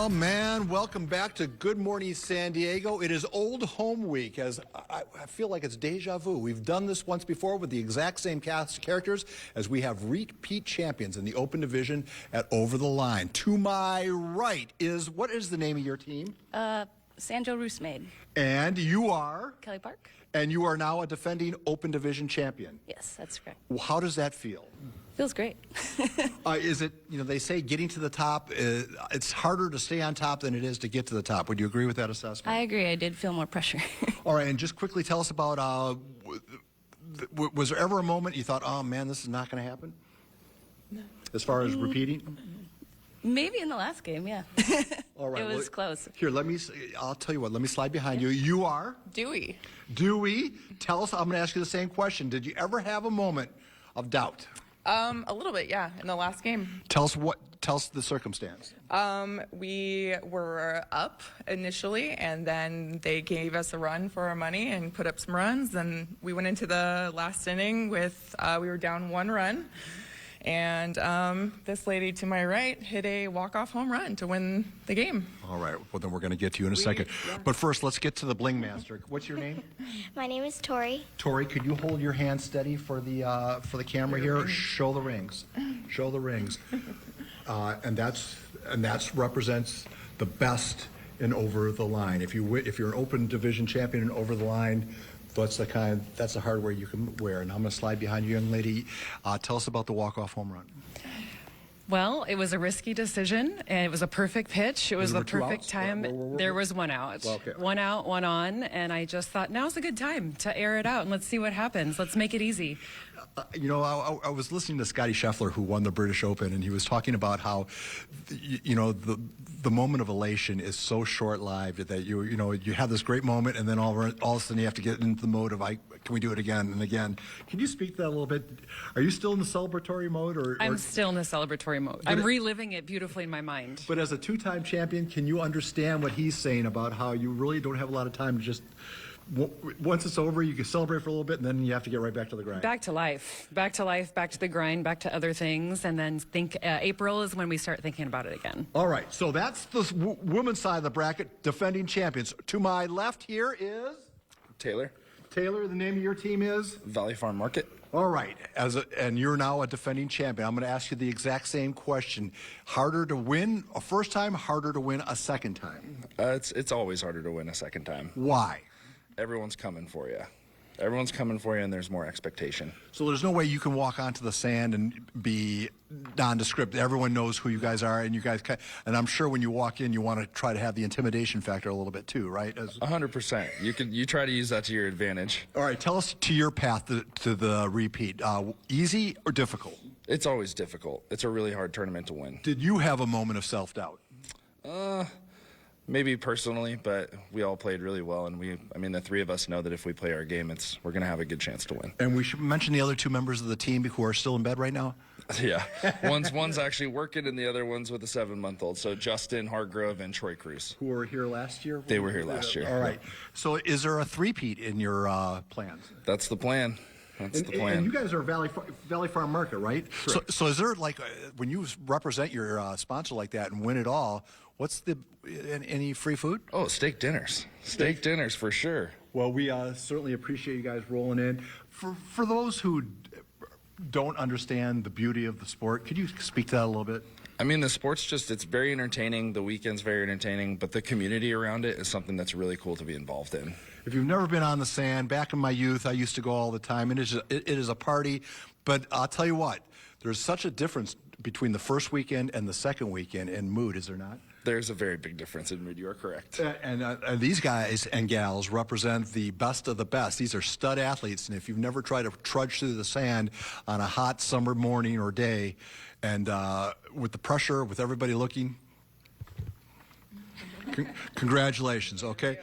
Oh, man, welcome back to Good Morning San Diego. It is Old Home Week, as I feel like it's deja vu. We've done this once before with the exact same cast of characters, as we have repeat champions in the Open Division at Over the Line. To my right is, what is the name of your team? Sanjo Roosmaid. And you are? Kelly Park. And you are now a defending Open Division champion. Yes, that's correct. How does that feel? Feels great. Is it, they say getting to the top, it's harder to stay on top than it is to get to the top. Would you agree with that assessment? I agree. I did feel more pressure. All right, and just quickly tell us about, was there ever a moment you thought, oh man, this is not going to happen? No. As far as repeating? Maybe in the last game, yeah. All right. It was close. Here, I'll tell you what, let me slide behind you. You are? Dewey. Dewey, tell us, I'm going to ask you the same question. Did you ever have a moment of doubt? A little bit, yeah, in the last game. Tell us the circumstance. We were up initially, and then they gave us a run for our money and put up some runs. And we went into the last inning with, we were down 1 run. And this lady to my right hit a walk-off home run to win the game. All right, well then we're going to get to you in a second. Yeah. But first, let's get to the Bling Master. What's your name? My name is Tori. Tori, could you hold your hand steady for the camera here? Show the rings. Show the rings. And that's represents the best in Over the Line. If you're an Open Division champion in Over the Line, that's the hardware you can wear. And I'm going to slide behind you, young lady. Tell us about the walk-off home run. Well, it was a risky decision, and it was a perfect pitch. It was the perfect time. There was 1 out. Well, okay. 1 out, 1 on, and I just thought, now's a good time to air it out, and let's see what happens. Let's make it easy. I was listening to Scotty Scheffler, who won the British Open, and he was talking about how, the moment of elation is so short-lived that you have this great moment, and then all of a sudden you have to get into the mode of, can we do it again and again? Can you speak to that a little bit? Are you still in the celebratory mode? I'm still in the celebratory mode. I'm reliving it beautifully in my mind. But as a 2-time champion, can you understand what he's saying about how you really don't have a lot of time to just... Once it's over, you can celebrate for a little bit, and then you have to get right back to the grind. Back to life, back to the grind, back to other things, and then April is when we start thinking about it again. All right, so that's the women's side of the bracket, defending champions. To my left here is... Taylor. Taylor, the name of your team is? Valley Farm Market. All right, and you're now a defending champion. I'm going to ask you the exact same question. Harder to win a first time, harder to win a second time? It's always harder to win a second time. Why? Everyone's coming for you. Everyone's coming for you, and there's more expectation. So there's no way you can walk onto the sand and be nondescript. Everyone knows who you guys are, and and I'm sure when you walk in, you want to try to have the intimidation factor a little bit too, right? 100%. You try to use that to your advantage. All right, tell us to your path to the repeat. Easy or difficult? It's always difficult. It's a really hard tournament to win. Did you have a moment of self-doubt? Maybe personally, but we all played really well, and the 3 of us know that if we play our game, we're going to have a good chance to win. And we should mention the other 2 members of the team who are still in bed right now? Yeah. One's actually working, and the other one's with a 7-month-old. So Justin Hargrove and Troy Cruz. Who were here last year? They were here last year. All right. So is there a three-peat in your plans? That's the plan. That's the plan. And you guys are Valley Farm Market, right? So is there, when you represent your sponsor like that and win it all, what's any free food? Oh, steak dinners. Steak dinners for sure. Well, we certainly appreciate you guys rolling in. For those who don't understand the beauty of the sport, could you speak to that a little bit? The sport's it's very entertaining. The weekend's very entertaining, but the community around it is something that's really cool to be involved in. If you've never been on the sand, back in my youth, I used to go all the time. It is a party, but I'll tell you what, there's such a difference between the first weekend and the second weekend in mood, is there not? There's a very big difference in mood. You are correct. And these guys and gals represent the best of the best. These are stud athletes, and if you've never tried to trudge through the sand on a hot summer morning or day, and with the pressure, with everybody looking, congratulations, okay?